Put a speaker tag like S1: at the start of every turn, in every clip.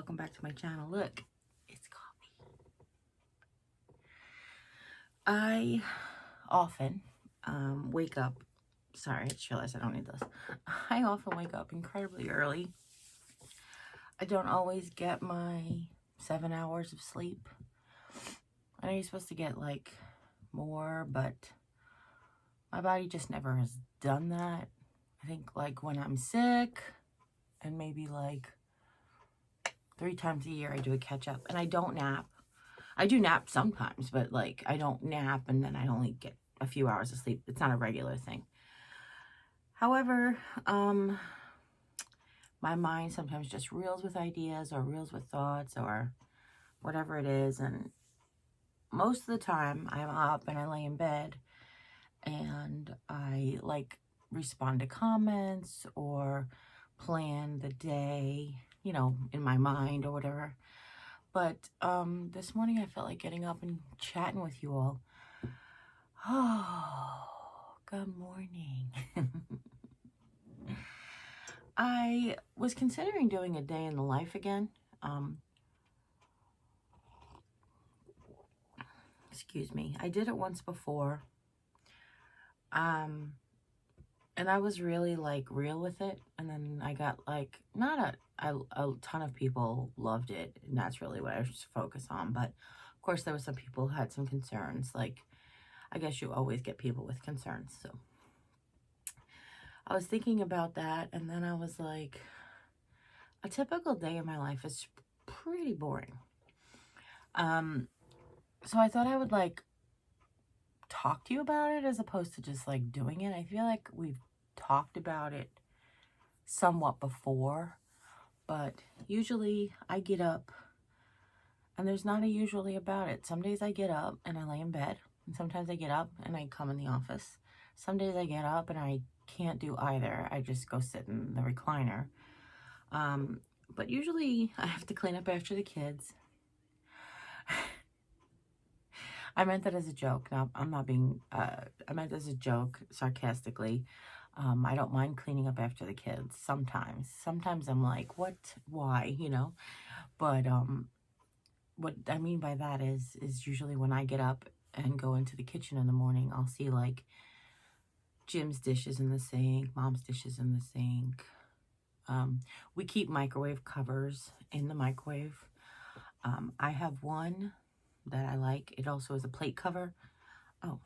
S1: welcome back to my channel. Look, it's coffee. I often wake up, sorry, I just realized I don't need this. I often wake up incredibly early. I don't always get my 7 hours of sleep. I know you're supposed to get like more, but my body just never has done that. I think like when I'm sick and maybe like 3 times a year I do a catch up, and I don't nap. I do nap sometimes, but like I don't nap and then I only get a few hours of sleep. It's not a regular thing. However, my mind sometimes just reels with ideas or reels with thoughts or whatever it is, and most of the time I'm up and I lay in bed and I like respond to comments or plan the day, you know, in my mind or whatever. But this morning I felt like getting up and chatting with you all. Oh, good morning. I was considering doing a day in the life again. Excuse me. I did it once before. And I was really like real with it. And then I got like, not a ton of people loved it. And that's really what I was focused on. But of course there were some people who had some concerns. Like, I guess you always get people with concerns. So I was thinking about that. And then I was like, a typical day in my life is pretty boring. So I thought I would like talk to you about it as opposed to just like doing it. I feel like we've talked about it somewhat before, but usually I get up and there's not a usually about it. Some days I get up and I lay in bed, and sometimes I get up and I come in the office. Some days I get up and I can't do either. I just go sit in the recliner. But usually I have to clean up after the kids. I meant that as a joke. No, I'm not being, I meant as a joke, sarcastically. I don't mind cleaning up after the kids sometimes. Sometimes I'm like, what, why, you know? But what I mean by that is usually when I get up and go into the kitchen in the morning, I'll see like Jim's dishes in the sink, Mom's dishes in the sink. We keep microwave covers in the microwave. I have one that I like. It also is a plate cover. Oh.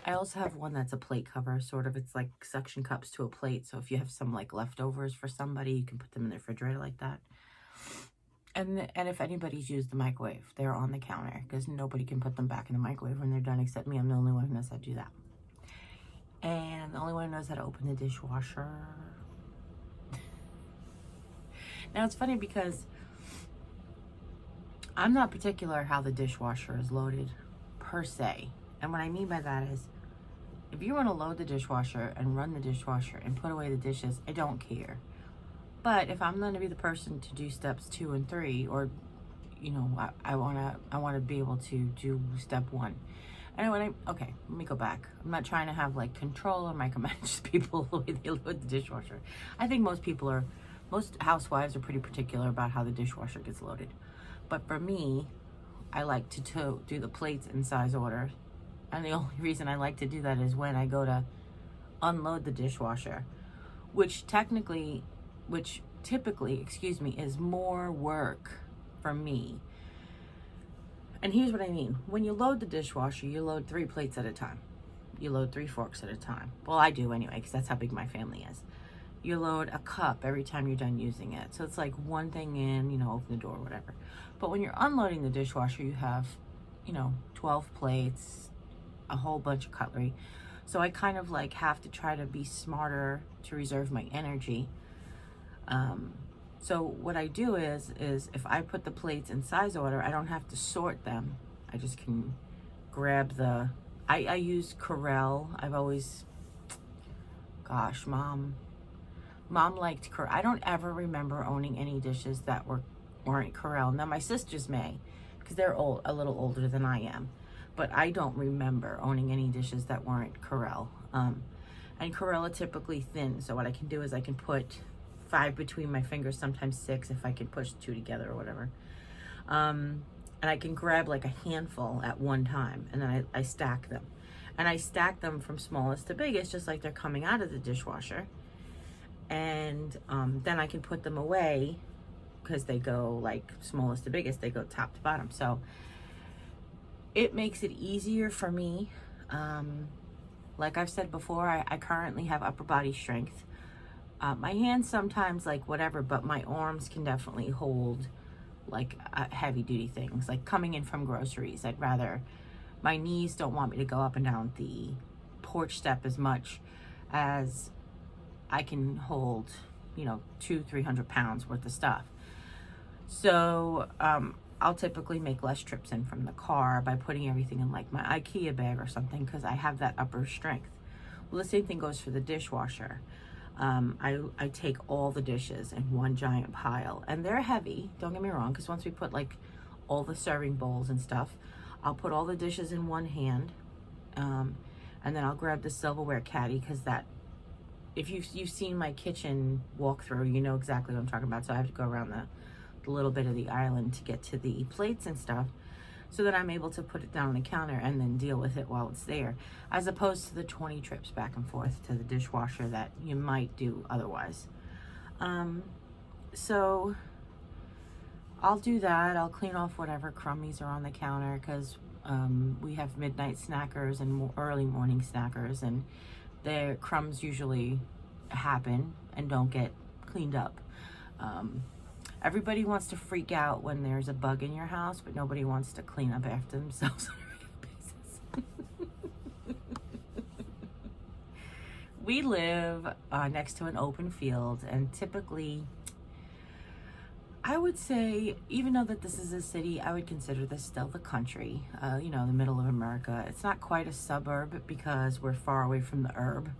S1: I also have one that's a plate cover, sort of. It's like suction cups to a plate. So if you have some like leftovers for somebody, you can put them in the refrigerator like that. And if anybody's used the microwave, they're on the counter because nobody can put them back in the microwave when they're done except me. I'm the only one who knows how to do that. And the only one who knows how to open the dishwasher. Now, it's funny because I'm not particular how the dishwasher is loaded, per se. And what I mean by that is, if you want to load the dishwasher and run the dishwasher and put away the dishes, I don't care. But if I'm going to be the person to do steps 2 and 3, or, you know, I want to be able to do step 1. And okay, let me go back. I'm not trying to have like control or micromanage people the way they load the dishwasher. I think most housewives are pretty particular about how the dishwasher gets loaded. But for me, I like to do the plates in size order. And the only reason I like to do that is when I go to unload the dishwasher, which typically, is more work for me. And here's what I mean. When you load the dishwasher, you load 3 plates at a time. You load 3 forks at a time. Well, I do anyway, because that's how big my family is. You load a cup every time you're done using it. So it's like one thing in, you know, open the door, whatever. But when you're unloading the dishwasher, you have, you know, 12 plates, a whole bunch of cutlery. So I kind of like have to try to be smarter to reserve my energy. So what I do is if I put the plates in size order, I don't have to sort them. I just can grab I use Corel. I've always, gosh, Mom liked Corel. I don't ever remember owning any dishes that weren't Corel. Now my sisters may, because they're a little older than I am. But I don't remember owning any dishes that weren't Corel. and Corella typically thin. So what I can do is I can put 5 between my fingers, sometimes 6 if I can push 2 together or whatever. And I can grab like a handful at one time, and then I stack them. And I stack them from smallest to biggest, just like they're coming out of the dishwasher. And then I can put them away because they go like smallest to biggest, they go top to bottom. So it makes it easier for me. Like I've said before, I currently have upper body strength. My hands sometimes like whatever, but my arms can definitely hold like heavy duty things, like coming in from groceries. My knees don't want me to go up and down the porch step as much as I can hold, 200-300 pounds worth of stuff. So I'll typically make less trips in from the car by putting everything in like my IKEA bag or something, because I have that upper strength. Well, the same thing goes for the dishwasher. I take all the dishes in one giant pile, and they're heavy, don't get me wrong, because once we put like all the serving bowls and stuff, I'll put all the dishes in one hand, and then I'll grab the silverware caddy, because that, if you've seen my kitchen walkthrough, you know exactly what I'm talking about. So I have to go around the little bit of the island to get to the plates and stuff, so that I'm able to put it down on the counter and then deal with it while it's there, as opposed to the 20 trips back and forth to the dishwasher that you might do otherwise. So I'll do that. I'll clean off whatever crummies are on the counter, because we have midnight snackers and early morning snackers, and their crumbs usually happen and don't get cleaned up. Everybody wants to freak out when there's a bug in your house, but nobody wants to clean up after themselves on a regular basis. We live next to an open field, and typically, I would say, even though that this is a city, I would consider this still the country, the middle of America. It's not quite a suburb because we're far away from the herb,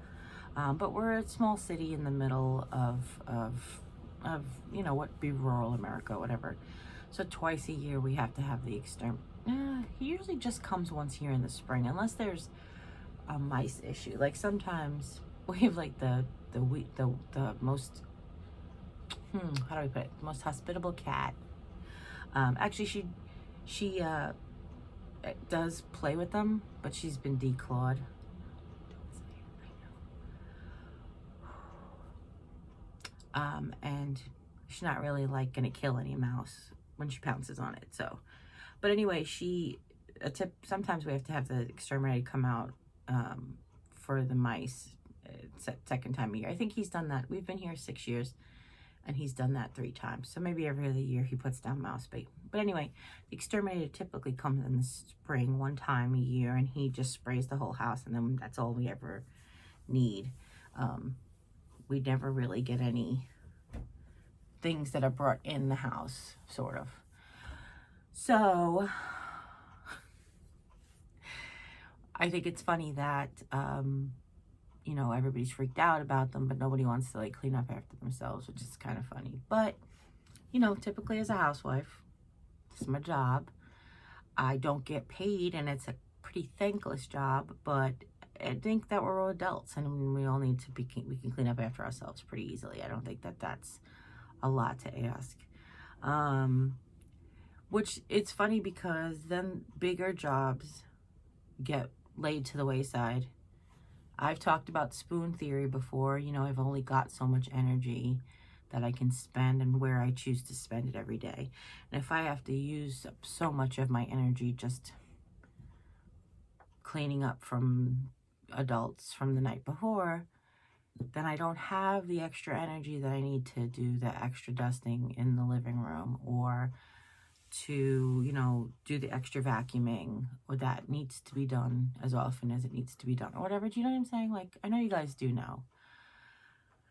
S1: but we're a small city in the middle of what would be rural America, whatever. So twice a year we have to have the he usually just comes once here in the spring, unless there's a mice issue. Like sometimes we have like the most how do I put it? The most hospitable cat. Actually, she does play with them, but she's been declawed. And she's not really like gonna kill any mouse when she pounces on it. So, but anyway, sometimes we have to have the exterminator come out for the mice. Second time a year. I think he's done that. We've been here 6 years, and he's done that 3 times. So maybe every other year he puts down mouse bait. But anyway, the exterminator typically comes in the spring 1 time a year, and he just sprays the whole house, and then that's all we ever need. We never really get any things that are brought in the house, sort of. So I think it's funny that everybody's freaked out about them, but nobody wants to like clean up after themselves, which is kind of funny. But typically as a housewife, this is my job. I don't get paid, and it's a pretty thankless job, but I think that we're all adults, and we all need to we can clean up after ourselves pretty easily. I don't think that that's a lot to ask. Which it's funny, because then bigger jobs get laid to the wayside. I've talked about spoon theory before. I've only got so much energy that I can spend, and where I choose to spend it every day. And if I have to use up so much of my energy just cleaning up from adults from the night before, then I don't have the extra energy that I need to do the extra dusting in the living room, or to, do the extra vacuuming, or that needs to be done as often as it needs to be done, or whatever. Do you know what I'm saying? Like, I know you guys do know.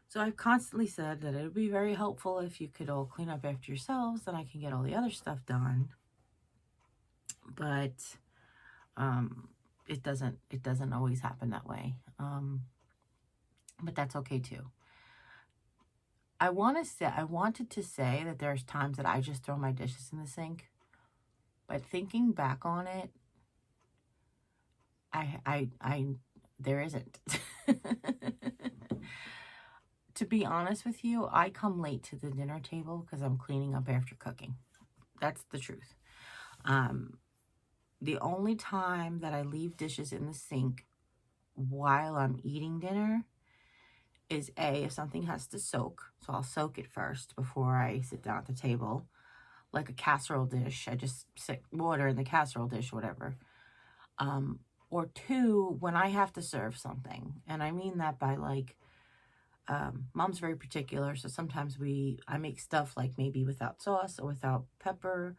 S1: So I've constantly said that it would be very helpful if you could all clean up after yourselves, then I can get all the other stuff done. But it doesn't always happen that way. But that's okay too. I wanted to say that there's times that I just throw my dishes in the sink, but thinking back on it, there isn't. to be honest with you, I come late to the dinner table because I'm cleaning up after cooking. That's the truth. The only time that I leave dishes in the sink while I'm eating dinner is if something has to soak. So I'll soak it first before I sit down at the table. Like a casserole dish, I just sit water in the casserole dish, whatever. Or two, when I have to serve something. And I mean that by like, Mom's very particular, so sometimes I make stuff like maybe without sauce or without pepper,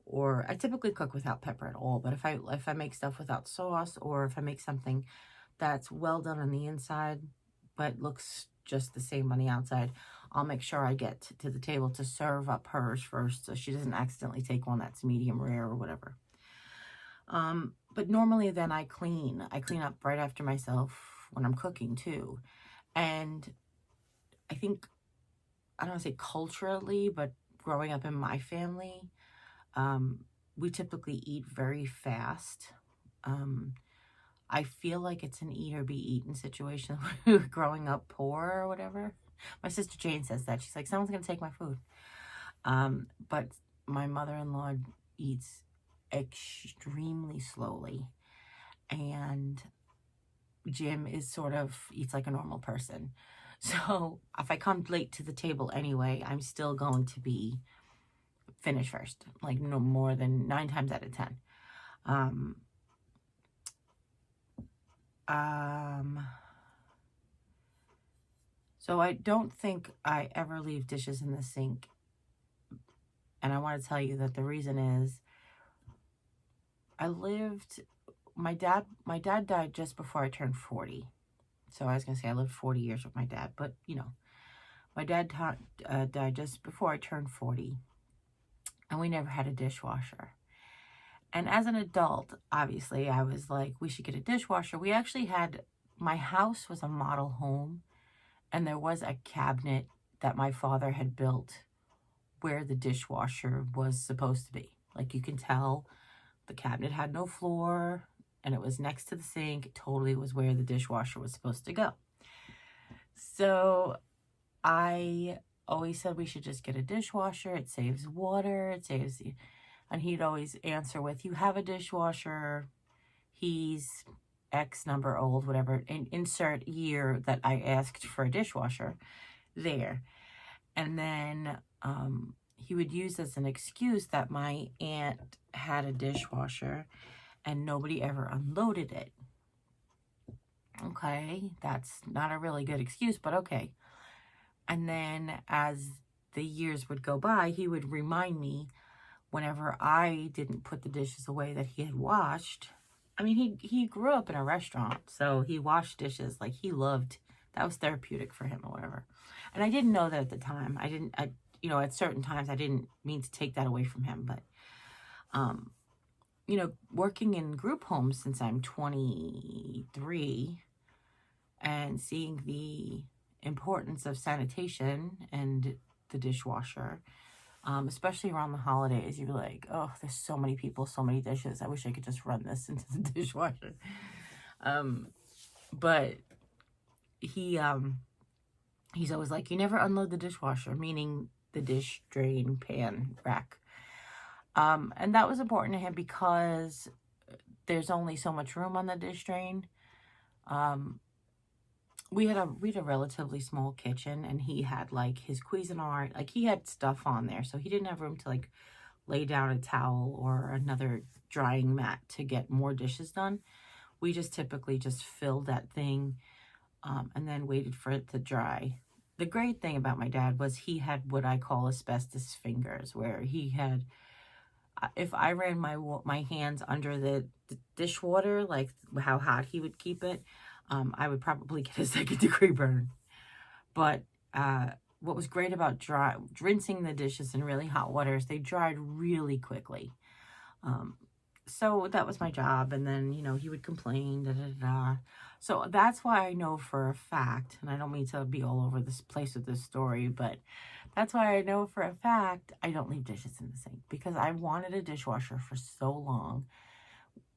S1: or I typically cook without pepper at all. But if I make stuff without sauce, or if I make something that's well done on the inside but looks just the same on the outside, I'll make sure I get to the table to serve up hers first, so she doesn't accidentally take one that's medium rare or whatever. But normally then I clean up right after myself when I'm cooking too. And I think, I don't want to say culturally, but growing up in my family, we typically eat very fast. I feel like it's an eat or be eaten situation. Growing up poor or whatever. My sister Jane says that. She's like, someone's going to take my food. But my mother-in-law eats extremely slowly. And Jim eats like a normal person. So if I come late to the table anyway, I'm still going to be finished first. Like no more than 9 times out of 10. So I don't think I ever leave dishes in the sink. And I want to tell you that the reason is my dad died just before I turned 40. So I was going to say I lived 40 years with my dad, but you know, my dad died just before I turned 40, and we never had a dishwasher. And as an adult, obviously, I was like, we should get a dishwasher. We actually had, my house was a model home, and there was a cabinet that my father had built where the dishwasher was supposed to be. Like, you can tell the cabinet had no floor, and it was next to the sink. It totally was where the dishwasher was supposed to go. So I always said we should just get a dishwasher. It saves water. It saves... And he'd always answer with, you have a dishwasher. He's X number old, whatever. And insert year that I asked for a dishwasher there. And then he would use as an excuse that my aunt had a dishwasher and nobody ever unloaded it. Okay, that's not a really good excuse, but okay. And then as the years would go by, he would remind me whenever I didn't put the dishes away that he had washed. I mean, he grew up in a restaurant, so he washed dishes. Like, he loved, that was therapeutic for him or whatever. And I didn't know that at the time. At certain times I didn't mean to take that away from him, but working in group homes since I'm 23 and seeing the importance of sanitation and the dishwasher, especially around the holidays, you're like, oh, there's so many people, so many dishes. I wish I could just run this into the dishwasher. But he's always like, you never unload the dishwasher, meaning the dish drain pan rack. And that was important to him because there's only so much room on the dish drain. We had a relatively small kitchen, and he had like his Cuisinart, like he had stuff on there, so he didn't have room to like lay down a towel or another drying mat to get more dishes done. We just typically just filled that thing and then waited for it to dry. The great thing about my dad was he had what I call asbestos fingers, where he had, if I ran my hands under the dishwater, like how hot he would keep it, I would probably get a 2nd-degree burn. But what was great about rinsing the dishes in really hot water is they dried really quickly. So that was my job. And then, he would complain, So that's why I know for a fact, and I don't mean to be all over this place with this story, but that's why I know for a fact I don't leave dishes in the sink, because I wanted a dishwasher for so long.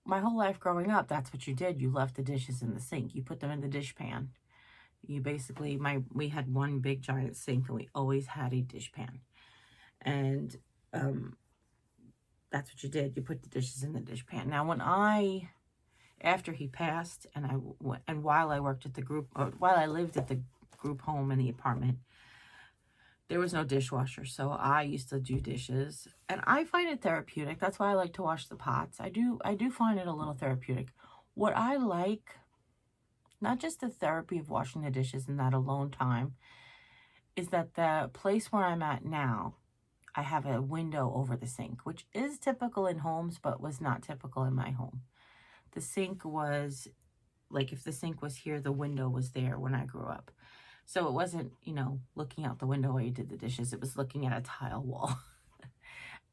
S1: My whole life growing up, that's what you did. You left the dishes in the sink. You put them in the dish pan. You basically, we had one big giant sink, and we always had a dishpan. And that's what you did. You put the dishes in the dishpan. Now, after he passed, and while I worked at the group, or while I lived at the group home in the apartment, there was no dishwasher, so I used to do dishes, and I find it therapeutic. That's why I like to wash the pots. I do find it a little therapeutic. What I like, not just the therapy of washing the dishes and that alone time, is that the place where I'm at now, I have a window over the sink, which is typical in homes, but was not typical in my home. The sink was, like, if the sink was here, the window was there when I grew up. So it wasn't, looking out the window while you did the dishes. It was looking at a tile wall.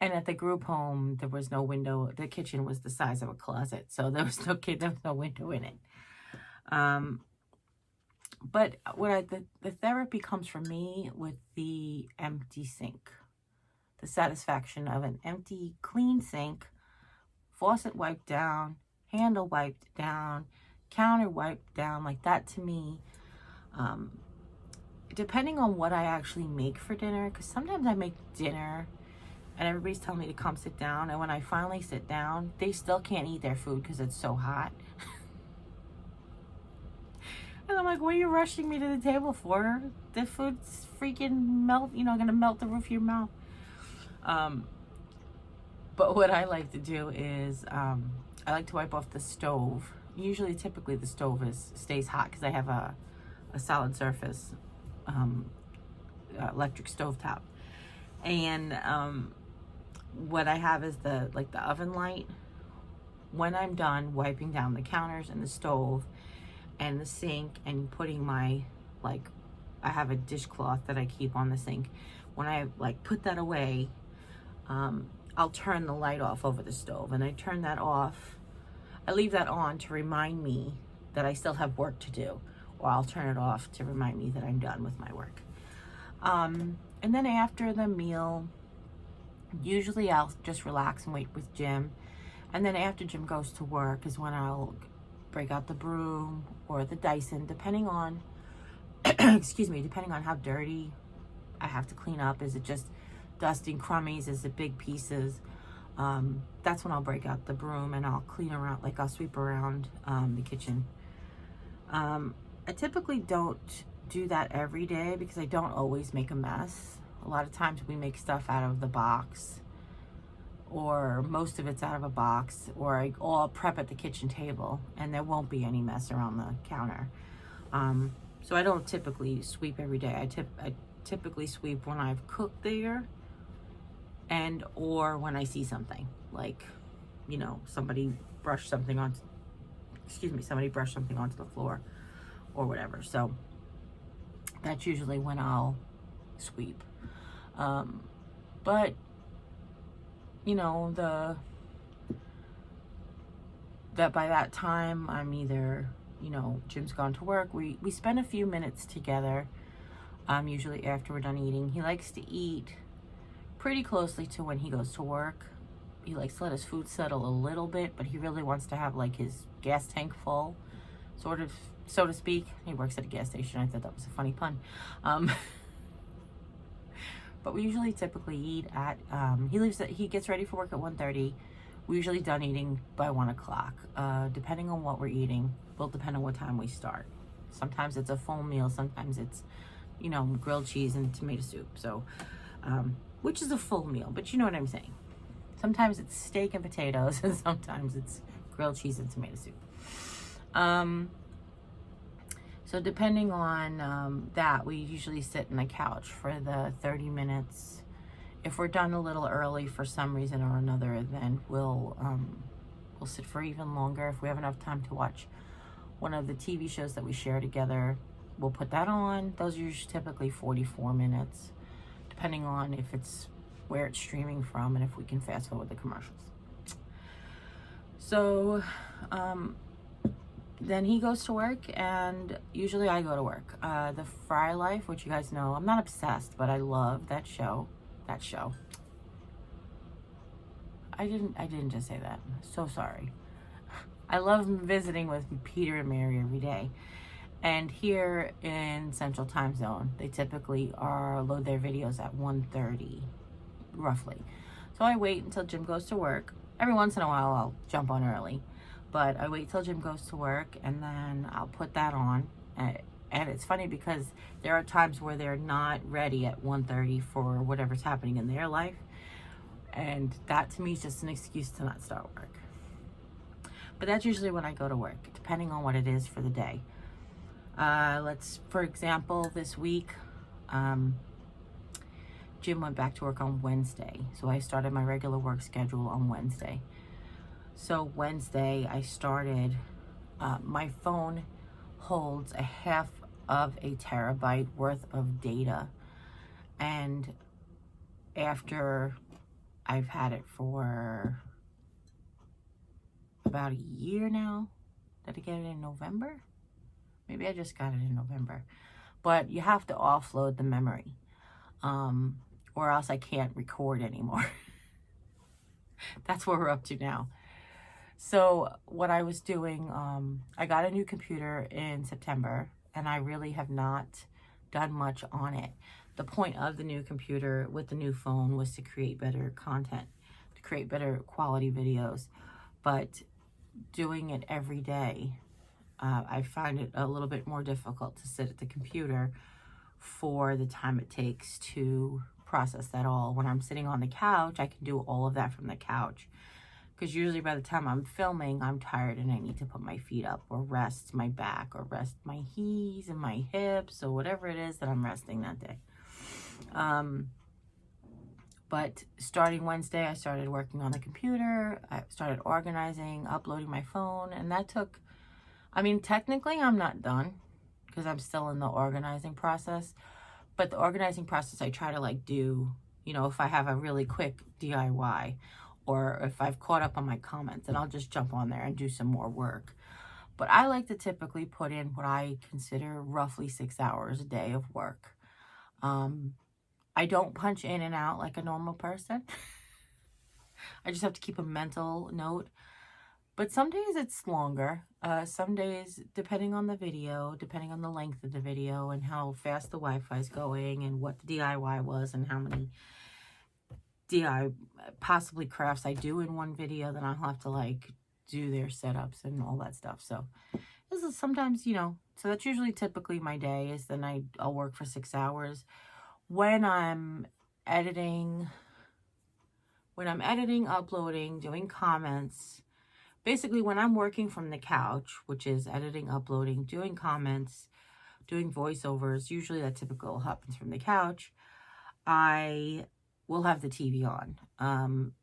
S1: And at the group home, there was no window. The kitchen was the size of a closet. So there was no window in it. But the therapy comes from me with the empty sink. The satisfaction of an empty, clean sink, faucet wiped down, handle wiped down, counter wiped down. Like, that to me, depending on what I actually make for dinner, because sometimes I make dinner and everybody's telling me to come sit down, and when I finally sit down, they still can't eat their food because it's so hot. And I'm like, what are you rushing me to the table for? The food's freaking gonna melt the roof of your mouth. But what I like to do is, I like to wipe off the stove. Typically the stove stays hot because I have a solid surface electric stovetop. And what I have is the oven light. When I'm done wiping down the counters and the stove and the sink and putting I have a dishcloth that I keep on the sink. When I put that away, I'll turn the light off over the stove, and I turn that off. I leave that on to remind me that I still have work to do, or I'll turn it off to remind me that I'm done with my work. And then after the meal, usually I'll just relax and wait with Jim. And then after Jim goes to work is when I'll break out the broom or the Dyson, depending on, depending on how dirty I have to clean up. Is it just dusting crummies? Is it big pieces? That's when I'll break out the broom and I'll clean around, I'll sweep around the kitchen. I typically don't do that every day because I don't always make a mess. A lot of times we make stuff out of the box, or most of it's out of a box, or I'll prep at the kitchen table and there won't be any mess around the counter. So I don't typically sweep every day. I typically sweep when I've cooked there, or when I see something, somebody brushed something onto the floor or whatever. So that's usually when I'll sweep. But that by that time I'm either, Jim's gone to work. We spend a few minutes together, usually after we're done eating. He likes to eat pretty closely to when he goes to work. He likes to let his food settle a little bit, but he really wants to have his gas tank full, sort of, so to speak. He works at a gas station. I thought that was a funny pun. But we usually typically eat at, he gets ready for work at 1:30. We're usually done eating by 1 o'clock. Depending on what we're eating, will depend on what time we start. Sometimes it's a full meal. Sometimes it's, grilled cheese and tomato soup. So, which is a full meal, but you know what I'm saying. Sometimes it's steak and potatoes, and sometimes it's grilled cheese and tomato soup. So depending on that, we usually sit on the couch for the 30 minutes. If we're done a little early for some reason or another, then we'll sit for even longer. If we have enough time to watch one of the TV shows that we share together, we'll put that on. Those are usually typically 44 minutes, depending on if it's where it's streaming from and if we can fast forward the commercials. So, then he goes to work, and usually I go to work. The Fry Life, which you guys know, I'm not obsessed, but I love that show. I didn't just say that. So sorry. I love visiting with Peter and Mary every day. And here in Central Time Zone, they typically load their videos at 1:30, roughly. So I wait until Jim goes to work. Every once in a while, I'll jump on early. But I wait till Jim goes to work, and then I'll put that on. And it's funny because there are times where they're not ready at 1:30 for whatever's happening in their life. And that to me is just an excuse to not start work. But that's usually when I go to work, depending on what it is for the day. For example, this week, Jim went back to work on Wednesday. So I started my regular work schedule on Wednesday. So Wednesday I started, my phone holds a half of a terabyte worth of data. And after I've had it for about a year now, did I get it in November? Maybe I just got it in November. But you have to offload the memory, or else I can't record anymore. That's what we're up to now. So what I was doing, I got a new computer in September, and I really have not done much on it. The point of the new computer with the new phone was to create better content, to create better quality videos. But doing it every day, I find it a little bit more difficult to sit at the computer for the time it takes to process that all. When I'm sitting on the couch, I can do all of that from the couch. Because usually by the time I'm filming, I'm tired and I need to put my feet up or rest my back or rest my knees and my hips or whatever it is that I'm resting that day. But starting Wednesday, I started working on the computer. I started organizing, uploading my phone, and that took, I mean, technically I'm not done because I'm still in the organizing process. But the organizing process I try to like do, you know, if I have a really quick DIY or if I've caught up on my comments, and I'll just jump on there and do some more work. But I like to typically put in what I consider roughly 6 hours a day of work. I don't punch in and out like a normal person. I just have to keep a mental note. But some days it's longer. Some days, depending on the video, depending on the length of the video and how fast the Wi-Fi is going and what the DIY was and how many possibly crafts I do in one video, then I'll have to like do their setups and all that stuff. So this is sometimes, you know, so that's usually typically my day is then I'll work for 6 hours. When I'm editing, uploading, doing comments, basically when I'm working from the couch, which is editing, uploading, doing comments, doing voiceovers, usually that typical happens from the couch, I will have the TV on.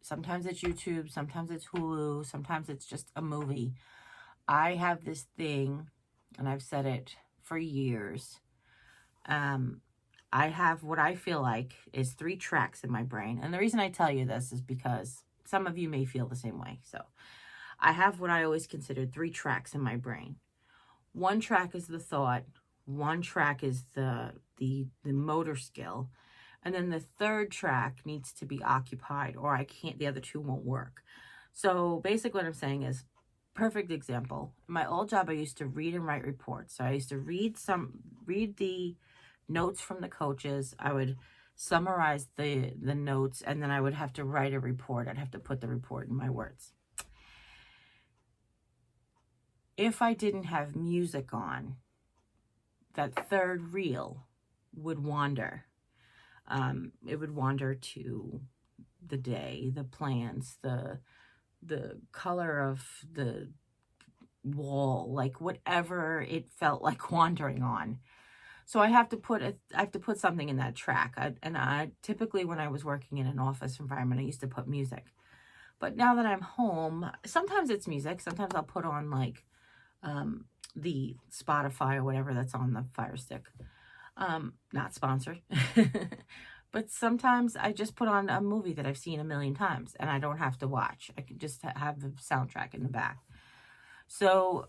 S1: Sometimes it's YouTube, sometimes it's Hulu, sometimes it's just a movie. I have this thing, and I've said it for years, I have what I feel like is 3 tracks in my brain. And the reason I tell you this is because some of you may feel the same way. So I have what I always considered 3 tracks in my brain. 1 track is the thought. 1 track is the motor skill. And then the 3rd track needs to be occupied or the other 2 won't work. So basically what I'm saying is, perfect example. In my old job, I used to read and write reports. So I used to read the notes from the coaches. I would summarize the notes, and then I would have to write a report. I'd have to put the report in my words. If I didn't have music on, that 3rd reel would wander. It would wander to the day, the plants, the color of the wall, like whatever it felt like wandering on. So I have to put something in that track. I typically when I was working in an office environment, I used to put music. But now that I'm home, sometimes it's music. Sometimes I'll put on like the Spotify or whatever that's on the Fire Stick. Not sponsored. But sometimes I just put on a movie that I've seen a million times and I don't have to watch. I can just have the soundtrack in the back. So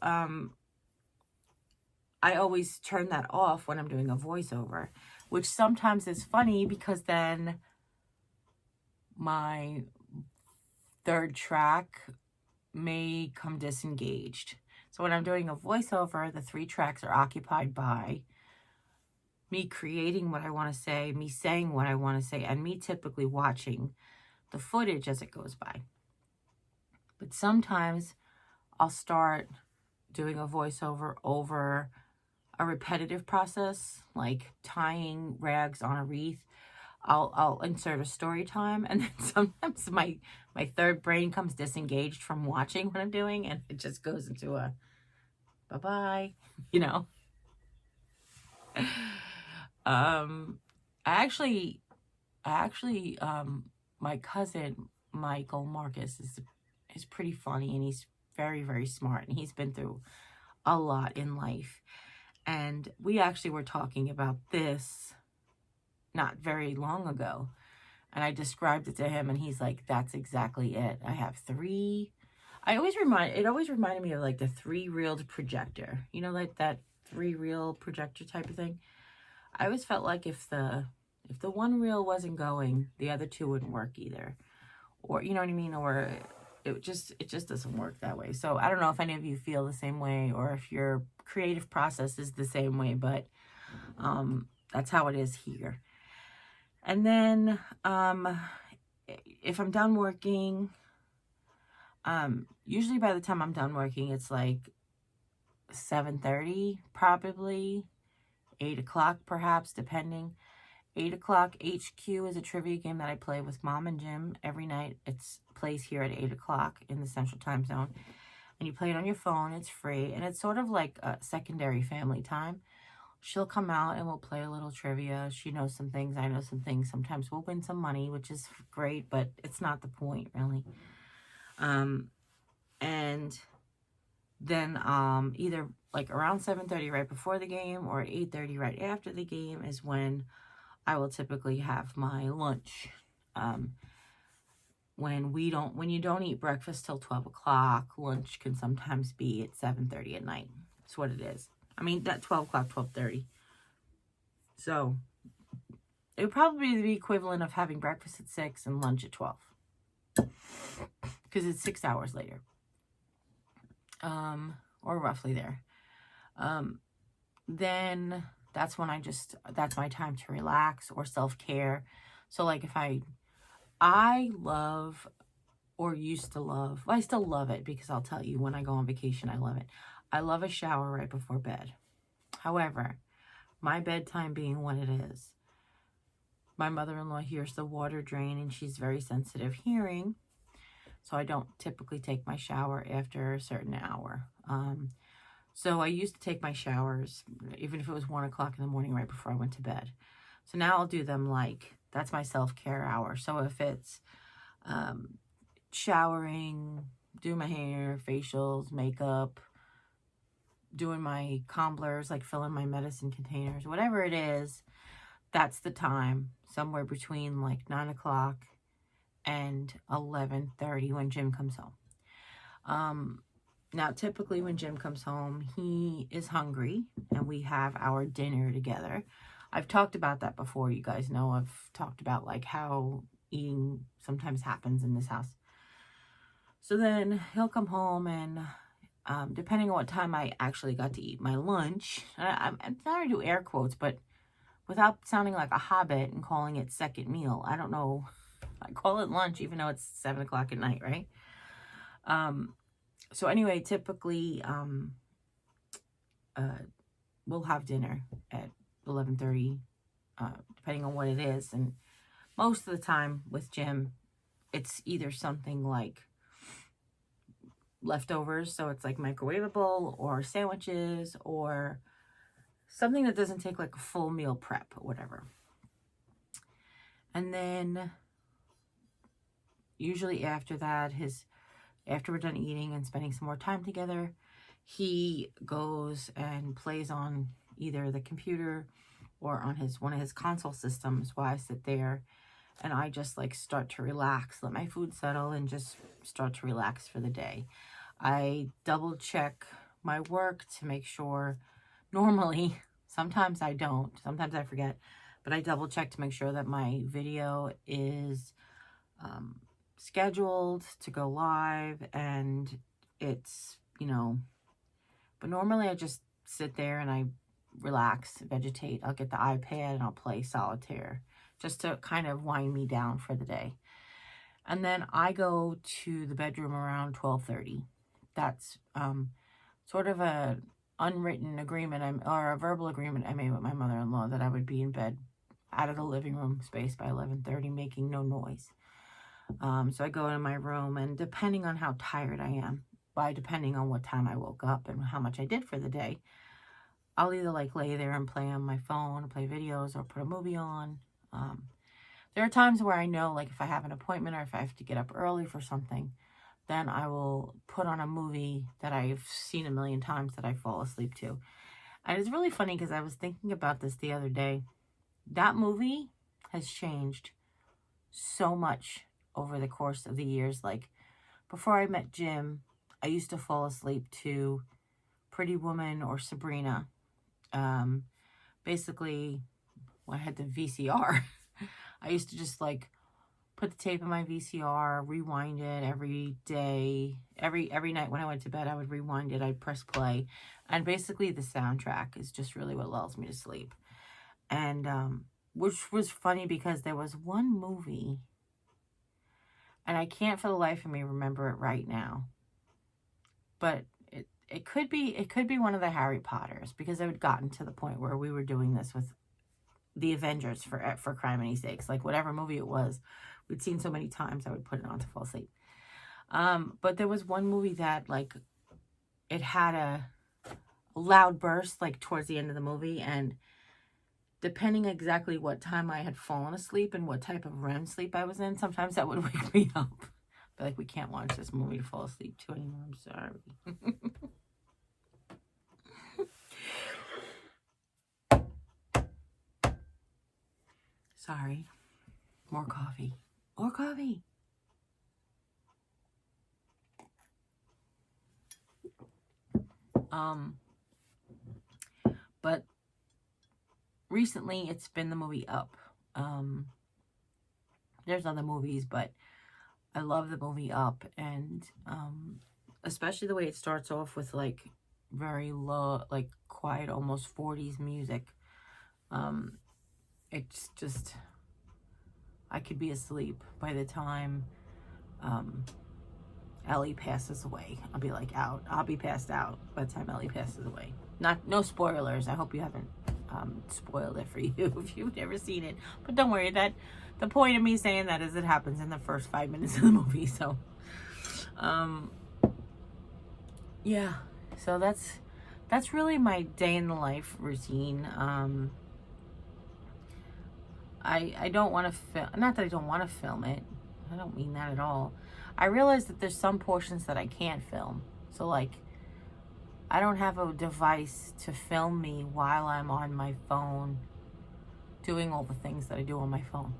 S1: I always turn that off when I'm doing a voiceover, which sometimes is funny because then my 3rd track may come disengaged. So when I'm doing a voiceover, the 3 tracks are occupied by me creating what I want to say, me saying what I want to say, and me typically watching the footage as it goes by. But sometimes I'll start doing a voiceover over a repetitive process, like tying rags on a wreath. I'll insert a story time, and then sometimes my third brain comes disengaged from watching what I'm doing, and it just goes into a bye-bye, you know. I actually, my cousin Michael Marcus is pretty funny, and he's very, very smart, and he's been through a lot in life. And we actually were talking about this not very long ago, and I described it to him, and he's like, "That's exactly it. I have 3." It always reminded me of like the 3-reeled projector, you know, like that 3-reel projector type of thing. I always felt like if the one reel wasn't going, the other 2 wouldn't work either, or you know what I mean, or it just doesn't work that way. So I don't know if any of you feel the same way, or if your creative process is the same way, but that's how it is here. And then if I'm done working, usually by the time I'm done working, it's like 7:30, probably 8 o'clock, perhaps, depending. 8 o'clock HQ is a trivia game that I play with Mom and Jim every night. It's plays here at 8 o'clock in the Central Time Zone. And you play it on your phone. It's free. And it's sort of like a secondary family time. She'll come out and we'll play a little trivia. She knows some things. I know some things. Sometimes we'll win some money, which is great, but it's not the point, really. And then either like around 7:30 right before the game or 8:30 right after the game is when I will typically have my lunch. When you don't eat breakfast till 12 o'clock, lunch can sometimes be at 7:30 at night. That's what it is. I mean, that 12 o'clock, 12:30. So it would probably be the equivalent of having breakfast at 6 and lunch at 12. Because it's 6 hours later. Or roughly there. Then that's when that's my time to relax or self-care. So like if I love, or used to love, well, I still love it, because I'll tell you, when I go on vacation, I love it. I love a shower right before bed. However, my bedtime being what it is, my mother-in-law hears the water drain and she's very sensitive hearing. So I don't typically take my shower after a certain hour. So I used to take my showers, even if it was 1 o'clock in the morning right before I went to bed. So now I'll do them that's my self-care hour. So if it's showering, doing my hair, facials, makeup, doing my comblers, like filling my medicine containers, whatever it is, that's the time, somewhere between like 9 o'clock and 11:30 when Jim comes home. Now, typically when Jim comes home, he is hungry and we have our dinner together. I've talked about that before. You guys know I've talked about like how eating sometimes happens in this house. So then he'll come home and depending on what time I actually got to eat my lunch, I'm not going to do air quotes, but without sounding like a hobbit and calling it second meal, I don't know. I call it lunch even though it's 7 o'clock at night, right? So anyway, typically we'll have dinner at 11:30, depending on what it is. And most of the time with Jim, it's either something like leftovers, so it's like microwavable, or sandwiches, or something that doesn't take like a full meal prep or whatever. And then usually after that, after we're done eating and spending some more time together, he goes and plays on either the computer or on one of his console systems while I sit there and I just like start to relax, let my food settle, and just start to relax for the day. I double check my work to make sure, normally, sometimes I don't, sometimes I forget, but I double check to make sure that my video is scheduled to go live and it's, But normally I just sit there and I relax, vegetate. I'll get the iPad and I'll play solitaire just to kind of wind me down for the day. And then I go to the bedroom around 12:30. That's sort of a unwritten agreement or a verbal agreement I made with my mother-in-law that I would be in bed out of the living room space by 11:30, making no noise. So I go in my room, and depending on how tired I am, depending on what time I woke up and how much I did for the day, I'll either like lay there and play on my phone, play videos, or put a movie on. There are times where I know, like if I have an appointment or if I have to get up early for something, then I will put on a movie that I've seen a million times that I fall asleep to. And it's really funny because I was thinking about this the other day. That movie has changed so much over the course of the years. Like before I met Jim, I used to fall asleep to Pretty Woman or Sabrina. Basically, when I had the VCR, I used to just like put the tape in my VCR, rewind it every day. Every night when I went to bed, I would rewind it. I'd press play. And basically the soundtrack is just really what lulls me to sleep. And which was funny because there was one movie, and I can't for the life of me remember it right now. But it could be one of the Harry Potters, because I had gotten to the point where we were doing this with the Avengers for criminy sakes. Like whatever movie it was, we'd seen so many times, I would put it on to fall asleep. But there was one movie that like it had a loud burst like towards the end of the movie, and depending exactly what time I had fallen asleep and what type of REM sleep I was in, sometimes that would wake me up. But like, we can't watch this movie to fall asleep to anymore. I'm sorry. Sorry. More coffee. More coffee. But recently it's been the movie Up. There's other movies, but I love the movie Up, and especially the way it starts off with like very low, like quiet, almost 40s music. It's just, I could be asleep by the time Ellie passes away. I'll be like out. I'll be passed out by the time Ellie passes away. No spoilers. I hope you haven't spoiled it for you if you've never seen it. But don't worry, that the point of me saying that is it happens in the first 5 minutes of the movie. So, yeah. So that's really my day in the life routine. I don't want to film. Not that I don't want to film it. I don't mean that at all. I realize that there's some portions that I can't film. So like, I don't have a device to film me while I'm on my phone doing all the things that I do on my phone.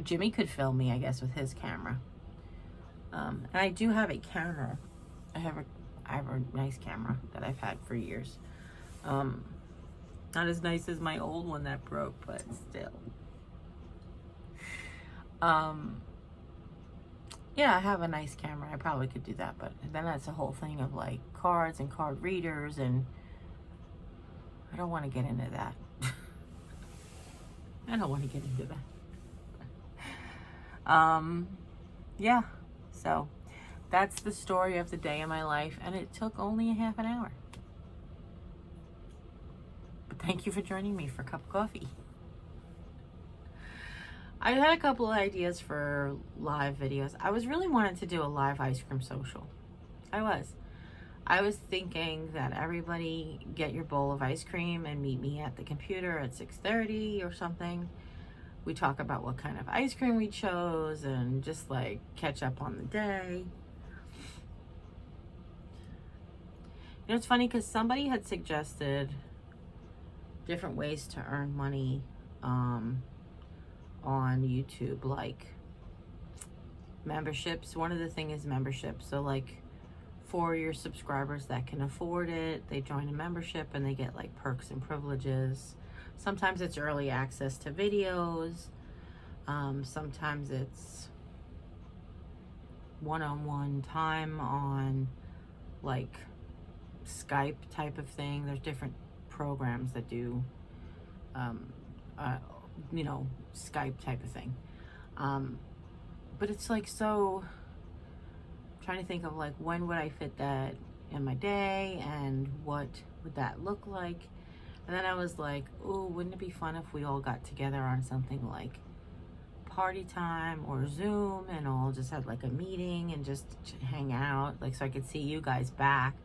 S1: Jimmy could film me, I guess, with his camera. And I do have a camera. I have a nice camera that I've had for years. Not as nice as my old one that broke, but still. Yeah, I have a nice camera. I probably could do that, but then that's a whole thing of like cards and card readers, and I don't want to get into that. I don't want to get into that. Yeah, so that's the story of the day in my life, and it took only a half an hour. But thank you for joining me for a cup of coffee. I had a couple of ideas for live videos. I was really wanting to do a live ice cream social. I was thinking that everybody get your bowl of ice cream and meet me at the computer at 6:30 or something. We talk about what kind of ice cream we chose and just like catch up on the day. You know, it's funny because somebody had suggested different ways to earn money on YouTube, like memberships. One of the things is memberships. So like for your subscribers that can afford it, they join a membership and they get like perks and privileges. Sometimes it's early access to videos. Sometimes it's one-on-one time on like Skype type of thing. There's different programs that do, um, uh, you know, Skype type of thing. But it's like, so I'm trying to think of like, when would I fit that in my day and what would that look like? And then I was like, oh, wouldn't it be fun if we all got together on something like party time or Zoom and all just had like a meeting and just hang out, like, so I could see you guys back.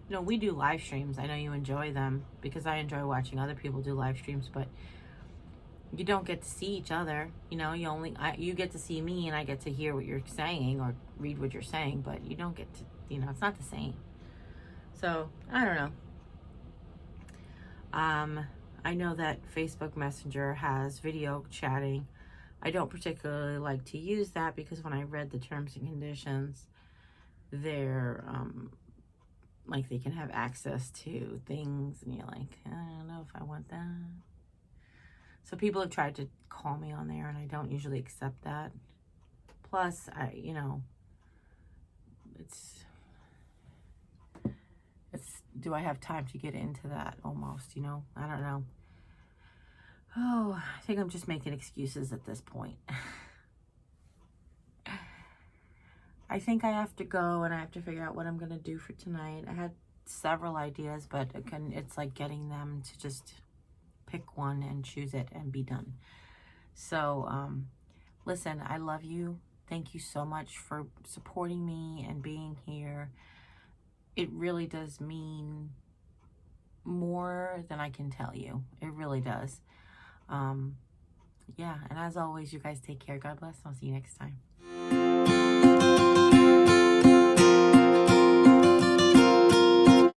S1: You know, we do live streams. I know you enjoy them because I enjoy watching other people do live streams, but you don't get to see each other. You know, you get to see me and I get to hear what you're saying or read what you're saying, but you don't get to, you know, it's not the same. So I don't know. I know that Facebook Messenger has video chatting. I don't particularly like to use that because when I read the terms and conditions, they're like they can have access to things and you're like, I don't know if I want that. So people have tried to call me on there and I don't usually accept that. Plus, you know, it's, do I have time to get into that almost, you know? I don't know. Oh, I think I'm just making excuses at this point. I think I have to go and I have to figure out what I'm going to do for tonight. I had several ideas, but again, it's like getting them to just pick one and choose it and be done. So, listen, I love you. Thank you so much for supporting me and being here. It really does mean more than I can tell you. It really does. Yeah, and as always, you guys take care. God bless. I'll see you next time.